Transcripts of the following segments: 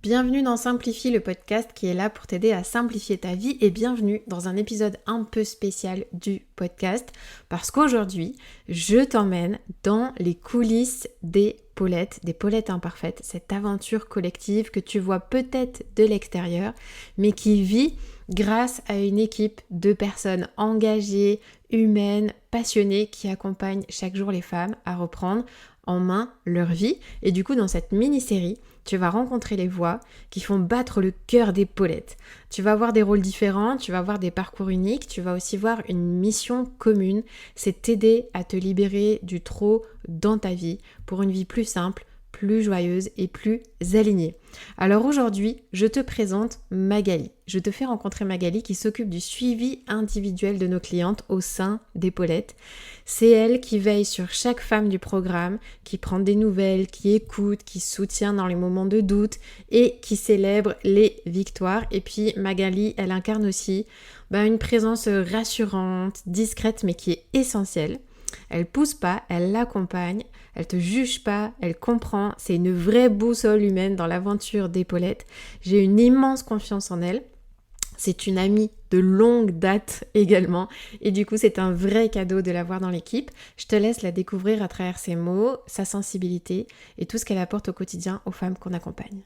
Bienvenue dans Simplifie, le podcast qui est là pour t'aider à simplifier ta vie et bienvenue dans un épisode un peu spécial du podcast parce qu'aujourd'hui, je t'emmène dans les coulisses des Paulettes imparfaites, cette aventure collective que tu vois peut-être de l'extérieur mais qui vit grâce à une équipe de personnes engagées, humaines, passionnées qui accompagnent chaque jour les femmes à reprendre en main leur vie. Et du coup, dans cette mini-série, tu vas rencontrer les voix qui font battre le cœur des Paulettes. Tu vas avoir des rôles différents, tu vas avoir des parcours uniques, tu vas aussi voir une mission commune, c'est t'aider à te libérer du trop dans ta vie pour une vie plus simple, plus joyeuse et plus alignée. Alors aujourd'hui, je te présente Magali. Je te fais rencontrer Magali qui s'occupe du suivi individuel de nos clientes au sein des Paulettes. C'est elle qui veille sur chaque femme du programme, qui prend des nouvelles, qui écoute, qui soutient dans les moments de doute et qui célèbre les victoires. Et puis Magali, elle incarne aussi une présence rassurante, discrète mais qui est essentielle. Elle pousse pas, elle l'accompagne, elle te juge pas, elle comprend, c'est une vraie boussole humaine dans l'aventure des Paulettes. J'ai une immense confiance en elle. C'est une amie de longue date également et du coup c'est un vrai cadeau de l'avoir dans l'équipe. Je te laisse la découvrir à travers ses mots, sa sensibilité et tout ce qu'elle apporte au quotidien aux femmes qu'on accompagne.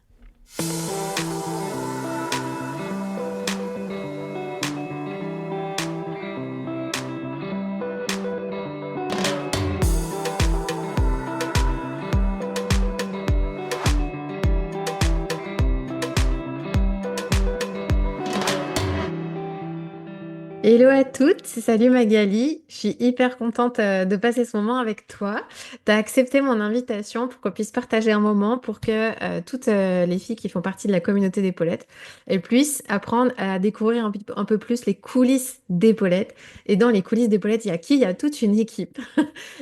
Hello à toutes, salut Magali, je suis hyper contente de passer ce moment avec toi. Tu as accepté mon invitation pour qu'on puisse partager un moment pour que toutes les filles qui font partie de la communauté d'épaulettes, elles puissent apprendre à découvrir un peu plus les coulisses d'épaulettes. Et dans les coulisses d'épaulettes, il y a qui? Il y a toute une équipe.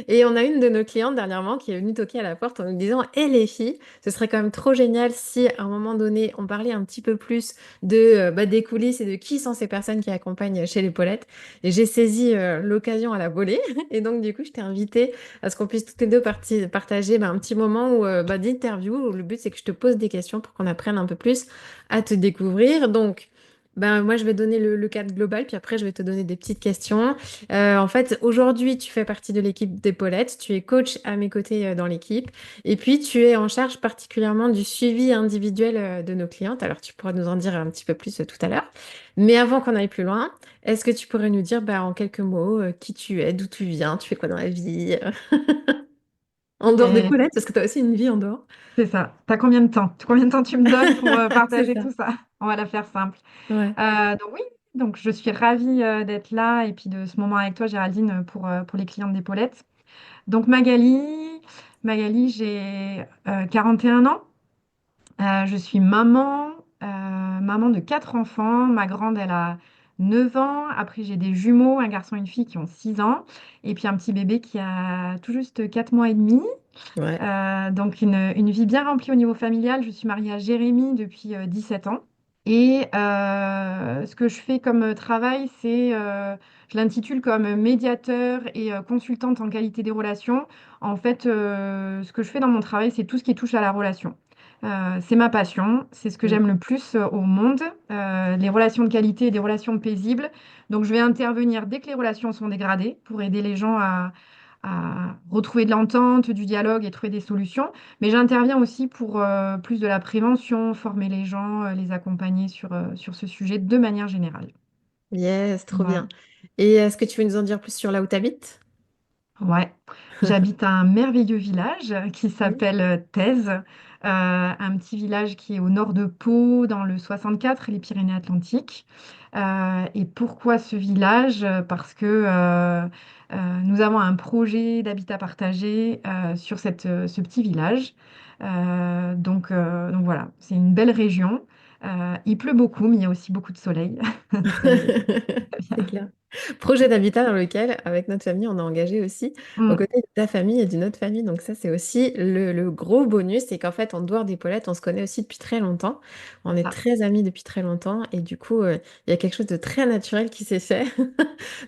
Et on a une de nos clientes dernièrement qui est venue toquer à la porte en nous disant, hé les filles, ce serait quand même trop génial si à un moment donné, on parlait un petit peu plus des coulisses et de qui sont ces personnes qui accompagnent chez les Paulettes. Et j'ai saisi l'occasion à la volée. Et donc, du coup, je t'ai invité à ce qu'on puisse toutes les deux partager un petit moment d'interview où le but, c'est que je te pose des questions pour qu'on apprenne un peu plus à te découvrir. Donc, moi, je vais donner le cadre global, puis après, je vais te donner des petites questions. En fait, aujourd'hui, tu fais partie de l'équipe des Paulettes. Tu es coach à mes côtés dans l'équipe. Et puis, tu es en charge particulièrement du suivi individuel de nos clientes. Alors, tu pourras nous en dire un petit peu plus tout à l'heure. Mais avant qu'on aille plus loin, est-ce que tu pourrais nous dire en quelques mots qui tu es, d'où tu viens, tu fais quoi dans la vie, en dehors des Et Paulettes, parce que tu as aussi une vie en dehors. c'est ça. T'as combien de temps? Combien de temps tu me donnes pour C'est partager ça. tout ça? On va la faire simple. Ouais. Donc oui, donc je suis ravie d'être là et puis de ce moment avec toi, Géraldine, pour les clientes d'Épaulettes. Donc Magali, j'ai 41 ans. Je suis maman de quatre enfants. Ma grande, elle a 9 ans. Après, j'ai des jumeaux, un garçon et une fille qui ont 6 ans. Et puis un petit bébé qui a tout juste 4 mois et demi. Ouais. Donc une vie bien remplie au niveau familial. Je suis mariée à Jérémy depuis 17 ans. Et ce que je fais comme travail, je l'intitule comme médiateur et consultante en qualité des relations. En fait, ce que je fais dans mon travail, c'est tout ce qui touche à la relation. C'est ma passion, c'est ce que Mm. j'aime le plus au monde, les relations de qualité et des relations paisibles. Donc, je vais intervenir dès que les relations sont dégradées pour aider les gens à retrouver de l'entente, du dialogue et trouver des solutions. Mais j'interviens aussi pour plus de la prévention, former les gens, les accompagner sur ce sujet de manière générale. Yes, trop Voilà. bien. Et est-ce que tu veux nous en dire plus sur là où tu habites? Ouais, j'habite un merveilleux village qui Oui. s'appelle Thèse, un petit village qui est au nord de Pau, dans le 64, les Pyrénées-Atlantiques. Et pourquoi ce village? Parce que nous avons un projet d'habitat partagé sur ce petit village. Donc voilà, c'est une belle région. Il pleut beaucoup, mais il y a aussi beaucoup de soleil. C'est C'est bien. clair. Projet d'habitat dans lequel, avec notre famille, on a engagé aussi aux Mm, côtés de ta famille et d'une autre famille. Donc ça, c'est aussi le gros bonus, c'est qu'en fait, en dehors des Paulettes, on se connaît aussi depuis très longtemps. On c'est est ça. très amis depuis très longtemps et du coup, il y a quelque chose de très naturel qui s'est fait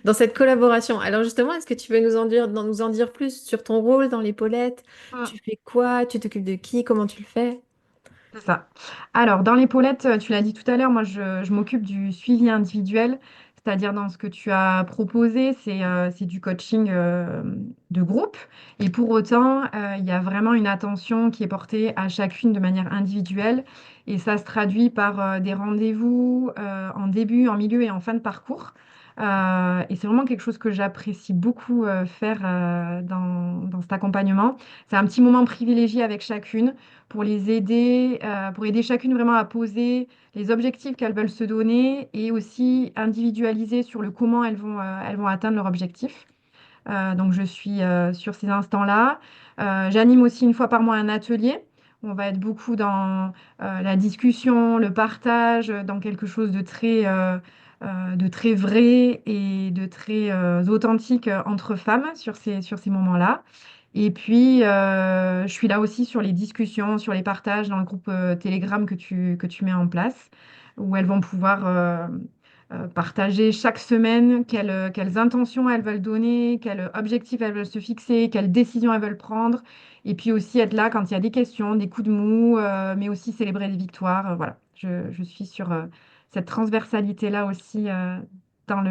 dans cette collaboration. Alors justement, est-ce que tu veux nous en dire plus sur ton rôle dans les Paulettes? Tu fais quoi? Tu t'occupes de qui? Comment tu le fais? C'est ça. Alors, dans l'épaulette, tu l'as dit tout à l'heure, moi, je m'occupe du suivi individuel, c'est-à-dire dans ce que tu as proposé, c'est du coaching de groupe. Et pour autant, il y a vraiment une attention qui est portée à chacune de manière individuelle. Et ça se traduit par des rendez-vous en début, en milieu et en fin de parcours. Et c'est vraiment quelque chose que j'apprécie beaucoup faire dans cet accompagnement. C'est un petit moment privilégié avec chacune pour aider chacune vraiment à poser les objectifs qu'elles veulent se donner et aussi individualiser sur le comment elles vont atteindre leur objectif. Donc, je suis sur ces instants-là. J'anime aussi une fois par mois un atelier. On va être beaucoup dans la discussion, le partage, dans quelque chose de très vrai et de très authentique entre femmes sur ces moments-là. Et puis, je suis là aussi sur les discussions, sur les partages dans le groupe Telegram que tu mets en place, où elles vont pouvoir partager chaque semaine quelles intentions elles veulent donner, quels objectifs elles veulent se fixer, quelles décisions elles veulent prendre. Et puis aussi être là quand il y a des questions, des coups de mou, mais aussi célébrer des victoires. Voilà, je suis sur cette transversalité-là aussi dans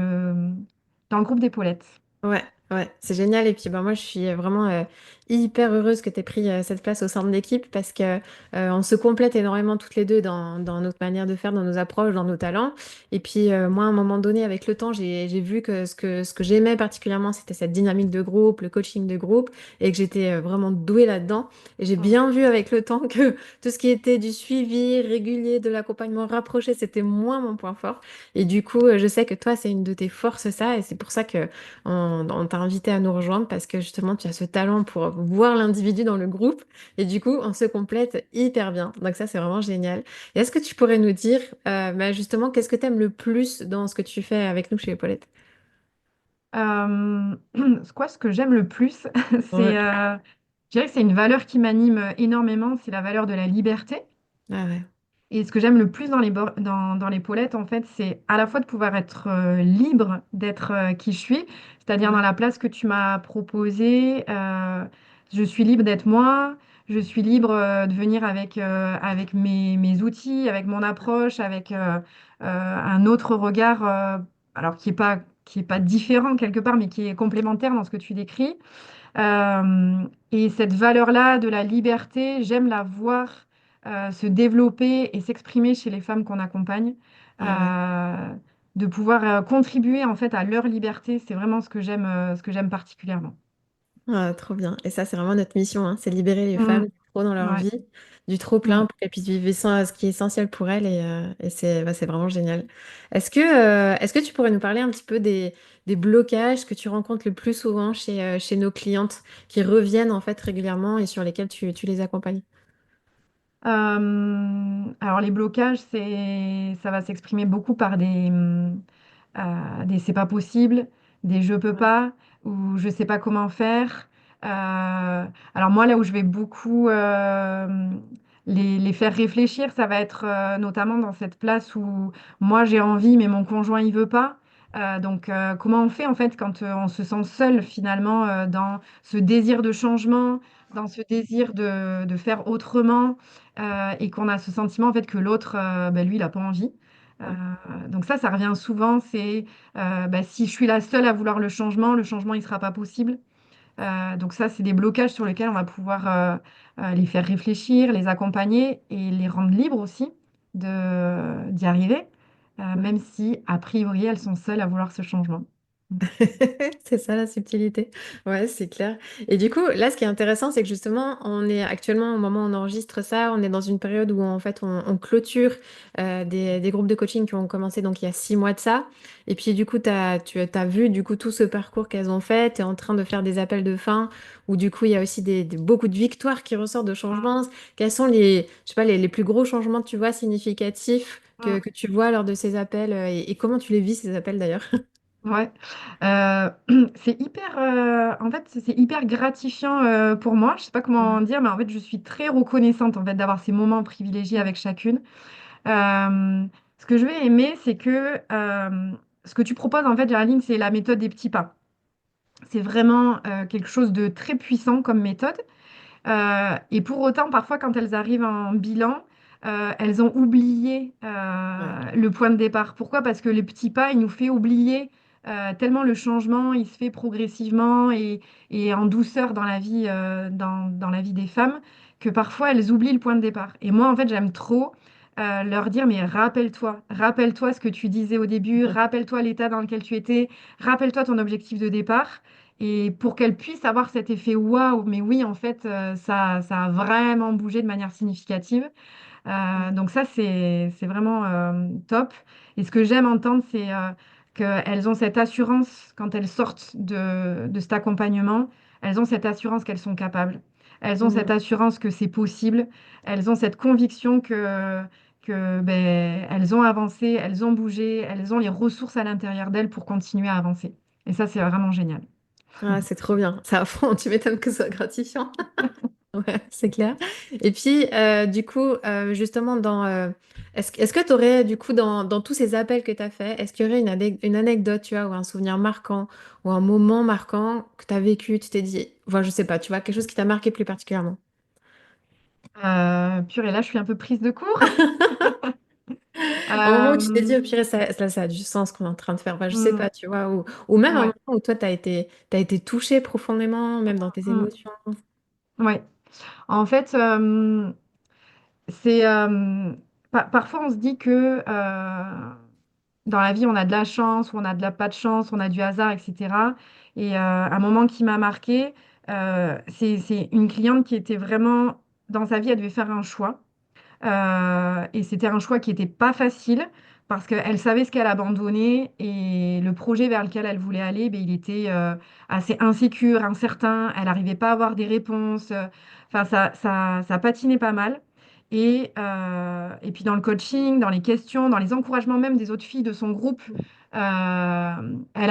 dans le groupe d'épaulettes. Ouais, ouais, c'est génial. Et puis bah, moi, je suis vraiment hyper heureuse que tu aies pris cette place au sein de l'équipe parce que on se complète énormément toutes les deux dans notre manière de faire, dans nos approches, dans nos talents. Et puis moi, à un moment donné, avec le temps, j'ai vu que ce que j'aimais particulièrement, c'était cette dynamique de groupe, le coaching de groupe, et que j'étais vraiment douée là-dedans. Et j'ai Mm. bien vu avec le temps que tout ce qui était du suivi régulier, de l'accompagnement rapproché, c'était moins mon point fort. Et du coup, je sais que toi, c'est une de tes forces, ça, et c'est pour ça que on t'a invité à nous rejoindre parce que justement, tu as ce talent pour voir l'individu dans le groupe et du coup, on se complète hyper bien. Donc ça, c'est vraiment génial. Et est-ce que tu pourrais nous dire, bah, justement, qu'est-ce que tu aimes le plus dans ce que tu fais avec nous chez Paulette? Ce que j'aime le plus, Ouais. je dirais que c'est une valeur qui m'anime énormément, c'est la valeur de la liberté. Ah ouais. Et ce que j'aime le plus dans les Paulettes, en fait, c'est à la fois de pouvoir être libre d'être qui je suis, c'est-à-dire dans Ouais. la place que tu m'as proposée, je suis libre d'être moi, je suis libre de venir avec mes outils, avec mon approche, avec un autre regard, alors qui est pas différent quelque part, mais qui est complémentaire dans ce que tu décris. Et cette valeur-là de la liberté, j'aime la voir se développer et s'exprimer chez les femmes qu'on accompagne. Ah ouais. Euh, de pouvoir contribuer en fait à leur liberté, c'est vraiment ce que j'aime particulièrement. Ah, trop bien. Et ça, c'est vraiment notre mission, hein, c'est libérer les femmes Mm, du trop dans leur ouais, vie, du trop plein mm. pour qu'elles puissent vivre sans, ce qui est essentiel pour elles. Et c'est bah, c'est vraiment génial. Est-ce que tu pourrais nous parler un petit peu des blocages que tu rencontres le plus souvent chez nos clientes qui reviennent en fait régulièrement et sur lesquels tu les accompagnes? Alors les blocages, ça va s'exprimer beaucoup par des c'est pas possible, des je peux Ouais. pas, ou je sais pas comment faire. Alors moi, là où je vais beaucoup les faire réfléchir, ça va être notamment dans cette place où moi j'ai envie, mais mon conjoint il veut pas. Comment on fait en fait quand on se sent seul finalement dans ce désir de changement, dans ce désir de faire autrement, et qu'on a ce sentiment en fait que l'autre, lui, il n'a pas envie. Euh, Ouais. donc ça revient souvent, c'est si je suis la seule à vouloir le changement, il sera pas possible. Donc ça, c'est des blocages sur lesquels on va pouvoir les faire réfléchir, les accompagner et les rendre libres aussi d'y arriver, Ouais. même si, a priori, elles sont seules à vouloir ce changement. C'est ça la subtilité. Ouais, c'est clair. Et du coup, là, ce qui est intéressant, c'est que justement, on est actuellement, au moment où on enregistre ça, on est dans une période où en fait, on clôture des groupes de coaching qui ont commencé donc il y a 6 mois de ça. Et puis du coup, tu as vu du coup tout ce parcours qu'elles ont fait. Tu es en train de faire des appels de fin où du coup, il y a aussi beaucoup de victoires qui ressortent de Mm, changements. Quels sont je sais pas, les plus gros changements, tu vois, significatifs mm. que tu vois lors de ces appels et comment tu les vis, ces appels d'ailleurs? Ouais, Euh, c'est hyper, en fait, c'est hyper gratifiant pour moi. Je sais pas comment dire, mais en fait, je suis très reconnaissante en fait d'avoir ces moments privilégiés avec chacune. Euh, Ce que je vais aimer, c'est que ce que tu proposes en fait, Géraldine, c'est la méthode des petits pas. C'est vraiment quelque chose de très puissant comme méthode. Et pour autant, parfois, quand elles arrivent en bilan, elles ont oublié Ouais. le point de départ. Pourquoi? Parce que le petit pas, il nous fait oublier tellement le changement, il se fait progressivement et en douceur dans la vie, dans la vie des femmes, que parfois elles oublient le point de départ. Et moi, en fait, j'aime trop leur dire, mais rappelle-toi ce que tu disais au début, rappelle-toi l'état dans lequel tu étais, rappelle-toi ton objectif de départ. Et pour qu'elles puissent avoir cet effet waouh, mais oui, en fait, ça a vraiment bougé de manière significative. Donc ça, c'est vraiment top. Et ce que j'aime entendre, c'est qu'elles ont cette assurance quand elles sortent de cet accompagnement, elles ont cette assurance qu'elles sont capables. Elles ont cette Mhm. assurance que c'est possible. Elles ont cette conviction que ben, elles ont avancé, elles ont bougé, elles ont les ressources à l'intérieur d'elles pour continuer à avancer. Et ça, c'est vraiment génial. Ah, c'est trop bien. Ça, à fond, tu m'étonnes que ce soit gratifiant. Ouais, c'est clair. Et puis, du coup, justement, est-ce que tu aurais, du coup, dans tous ces appels que tu as fait, est-ce qu'il y aurait une anecdote, tu vois, ou un souvenir marquant, ou un moment marquant que tu as vécu, tu t'es dit, enfin, je sais pas, tu vois, quelque chose qui t'a marqué plus particulièrement? Purée, là, je suis un peu prise de court. Un moment où tu t'es dit, Euh, oh, purée, ça a du sens ce qu'on est en train de faire, enfin, je sais hmm, pas, tu vois, ou même un moment ouais. où toi, t'as été touché profondément, même dans tes Hmm, émotions. ouais. En fait, c'est parfois on se dit que dans la vie on a de la chance ou on a de la pas de chance, on a du hasard, etc. Et un moment qui m'a marqué, c'est une cliente qui était vraiment dans sa vie, elle devait faire un choix. Et c'était un choix qui n'était pas facile parce qu'elle savait ce qu'elle abandonnait et le projet vers lequel elle voulait aller, ben, il était assez insécure, incertain. Elle n'arrivait pas à avoir des réponses. Enfin, ça patinait pas mal. Et puis dans le coaching, dans les questions, dans les encouragements même des autres filles de son groupe, elle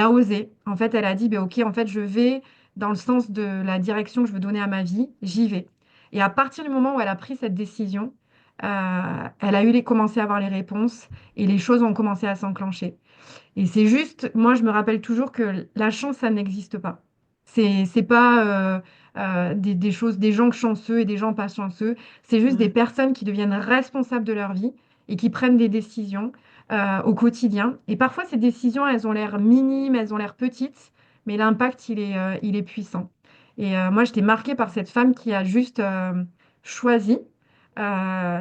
a osé. En fait, elle a dit, ben, OK, en fait, je vais dans le sens de la direction que je veux donner à ma vie, j'y vais. Et à partir du moment où elle a pris cette décision, elle a commencé à avoir les réponses et les choses ont commencé à s'enclencher. Et c'est juste, moi je me rappelle toujours que la chance, ça n'existe pas. C'est pas des choses, des gens chanceux et des gens pas chanceux. C'est juste des Ouais, personnes qui deviennent responsables de leur vie et qui prennent des décisions au quotidien. Et parfois ces décisions, elles ont l'air minimes, elles ont l'air petites, mais l'impact, il est puissant. Et moi, j'étais marquée par cette femme qui a juste choisi,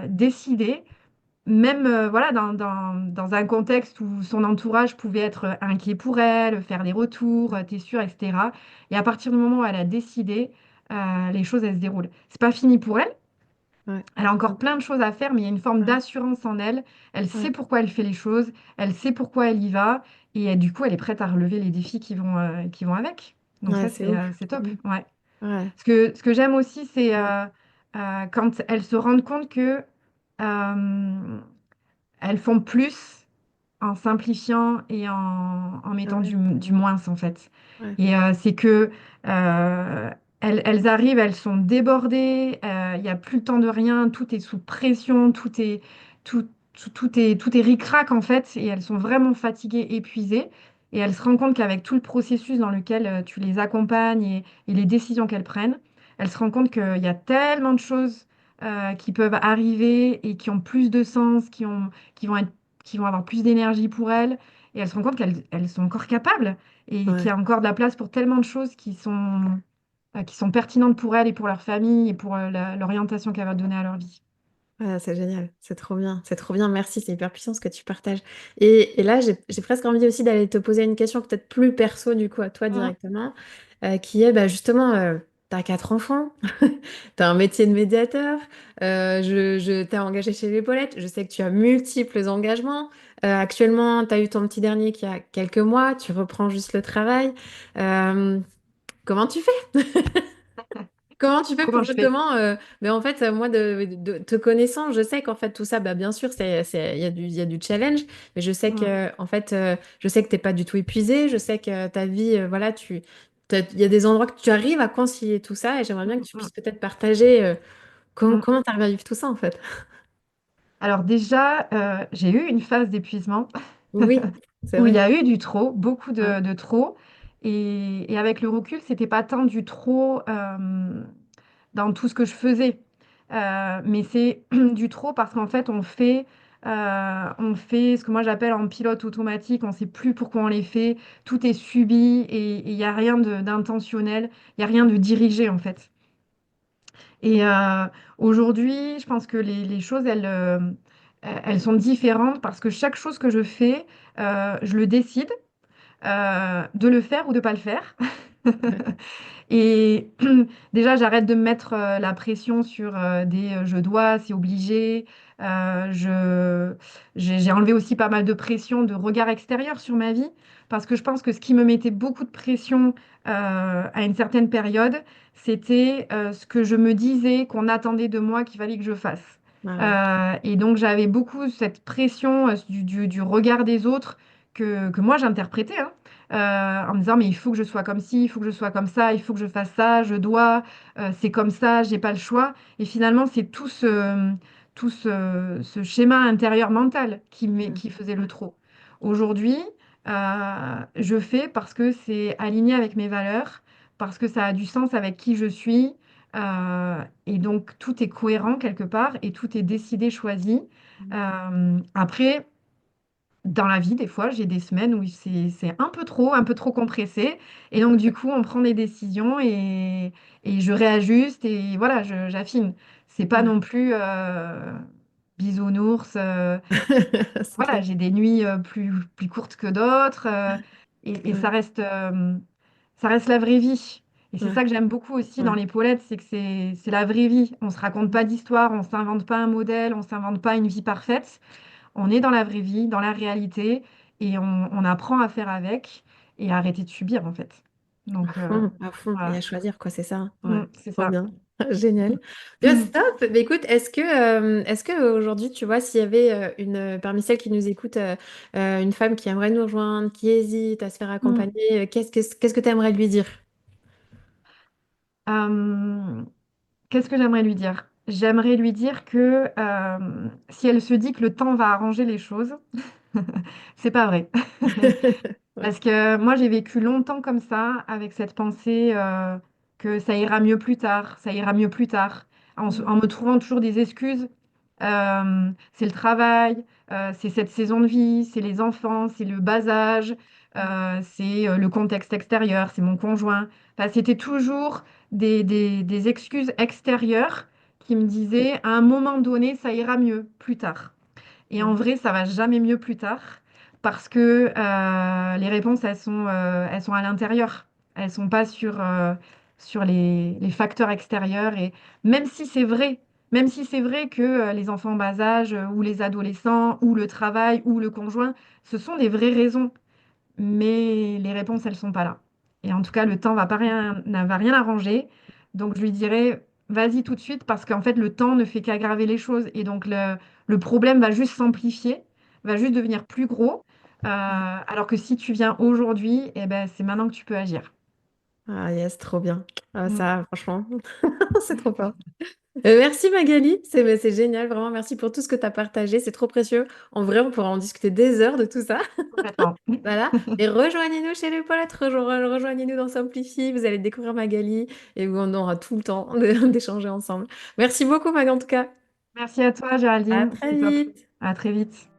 décidé même voilà, dans un contexte où son entourage pouvait être inquiet pour elle, faire des retours, t'es sûr, etc. Et à partir du moment où elle a décidé, les choses, elles se déroulent. C'est pas fini pour elle. ouais, Elle a encore plein de choses à faire, mais il y a une forme ouais, d'assurance en elle. Elle sait ouais. pourquoi elle fait les choses, elle sait pourquoi elle y va, et du coup, elle est prête à relever les défis qui vont avec. Donc Ouais, ça, c'est ouf. c'est top. Mm. Ouais. Ouais. Ce que j'aime aussi, c'est Mm. quand elles se rendent compte que euh, elles font plus en simplifiant et en Ah mettant ouais, du moins, en fait. ouais, Et c'est que elles arrivent, elles sont débordées, il n'y a plus le temps de rien, tout est sous pression, tout, tout est ric-rac, en fait, et elles sont vraiment fatiguées, épuisées. Et elles se rendent compte qu'avec tout le processus dans lequel tu les accompagnes et les décisions qu'elles prennent, elles se rendent compte qu'il y a tellement de choses qui peuvent arriver et qui ont plus de sens, qui vont être qui vont avoir plus d'énergie pour elles. Et elles se rendent compte elles sont encore capables et qu'il y ouais. a encore de la place pour tellement de choses qui sont pertinentes pour elles et pour leur famille et pour l'orientation qu'elles veulent donner à leur vie. Ouais, c'est génial, c'est trop bien, merci, c'est hyper puissant ce que tu partages. Et là, j'ai presque envie aussi d'aller te poser une question peut-être plus perso du coup à toi Mm. directement, qui est bah, justement, t'as 4 enfants, t'as un métier de médiateur, je t'ai engagé chez les Paulettes, je sais que tu as multiples engagements. Actuellement, t'as eu ton petit dernier qui a quelques mois, tu reprends juste le travail. Euh, Comment tu fais? Comment tu fais pour Comment je fais? justement, mais en fait, moi, de te connaissant, je sais qu'en fait, tout ça, bah, bien sûr, il y a du challenge, mais je sais Mm. que, en fait, je sais que t'es pas du tout épuisé, je sais que ta vie, voilà, il y a des endroits que tu arrives à concilier tout ça, et j'aimerais bien que tu Mm. puisses peut-être partager, Mm. comment tu arrives à vivre tout ça, en fait. Alors déjà, j'ai eu une phase d'épuisement Oui, c'est où il y vrai. a eu du trop, beaucoup Ouais. de trop. Et avec le recul, c'était pas tant du trop dans tout ce que je faisais. mais c'est du trop parce qu'en fait, on fait ce que moi j'appelle en pilote automatique, on ne sait plus pourquoi on les fait, tout est subi et il n'y a rien d'intentionnel, il n'y a rien de dirigé en fait. Et aujourd'hui, je pense que les choses, elles sont différentes parce que chaque chose que je fais, je le décide de le faire ou de pas le faire. Et déjà, j'arrête de me mettre la pression sur des je dois, c'est obligé. J'ai enlevé aussi pas mal de pression de regard extérieur sur ma vie parce que je pense que ce qui me mettait beaucoup de pression à une certaine période, c'était ce que je me disais qu'on attendait de moi qu'il fallait que je fasse. Ah ouais. Et donc, j'avais beaucoup cette pression du regard des autres que moi j'interprétais, hein, en me disant, mais il faut que je sois comme ci, il faut que je sois comme ça, il faut que je fasse ça, je dois, c'est comme ça, j'ai pas le choix. Et finalement, c'est ce schéma intérieur mental Mm. qui faisait le trop. Aujourd'hui, je fais parce que c'est aligné avec mes valeurs, parce que ça a du sens avec qui je suis. Et donc, tout est cohérent quelque part et tout est décidé, choisi. Après, dans la vie, des fois, j'ai des semaines où c'est un peu trop compressé. Et donc, du coup, on prend des décisions et je réajuste et voilà, j'affine. C'est pas Ouais. non plus bisounours. C'est Voilà, clair. j'ai des nuits plus courtes que d'autres. Et Ouais. ça reste la vraie vie. Et c'est Ouais. ça que j'aime beaucoup aussi dans Ouais. les Paulettes, c'est que c'est la vraie vie. On se raconte pas d'histoire, on s'invente pas un modèle, on s'invente pas une vie parfaite. On est dans la vraie vie, dans la réalité, et on apprend à faire avec et à arrêter de subir en fait. Donc À fond, et voilà. à choisir, quoi, c'est ça. Ouais, C'est trop ça. bien. Génial. Bien, c'est top. Mais écoute, est-ce que aujourd'hui, tu vois, s'il y avait parmi celles qui nous écoutent, une femme qui aimerait nous rejoindre, qui hésite à se faire Mm. accompagner, qu'est-ce que tu aimerais lui dire? Euh, Qu'est-ce que j'aimerais lui dire? J'aimerais lui dire que si elle se dit que le temps va arranger les choses, c'est pas vrai. Ouais. Parce que moi, j'ai vécu longtemps comme ça, avec cette pensée que ça ira mieux plus tard, ça ira mieux plus tard, en me trouvant toujours des excuses. C'est le travail, c'est cette saison de vie, c'est les enfants, c'est le bas âge, c'est le contexte extérieur, c'est mon conjoint. Enfin, c'était toujours des excuses extérieures qui me disaient à un moment donné, ça ira mieux plus tard. Et en Ouais. vrai, ça va jamais mieux plus tard parce que les réponses, elles sont à l'intérieur. Elles sont pas sur les facteurs extérieurs. Et même si c'est vrai, même si c'est vrai que les enfants en bas âge ou les adolescents ou le travail ou le conjoint, ce sont des vraies raisons mais les réponses, elles sont pas là. Et en tout cas, le temps va rien arranger. Donc, je lui dirais, vas-y tout de suite, parce qu'en fait, le temps ne fait qu'aggraver les choses. Et donc, le problème va juste s'amplifier, va juste devenir plus gros. Alors que si tu viens aujourd'hui, eh ben, c'est maintenant que tu peux agir. Ah yes, trop bien. Ah, Mm. ça, franchement, c'est trop fort. Merci Magali, c'est génial, vraiment merci pour tout ce que tu as partagé, c'est trop précieux. En vrai, on pourra en discuter des heures de tout ça. Complètement. Voilà. Et rejoignez-nous chez les Paulette, rejoignez-nous dans Simplify, vous allez découvrir Magali et on aura tout le temps d'échanger ensemble. Merci beaucoup Mag en tout cas. Merci à toi, À Géraldine. très C'est top. vite. À très vite.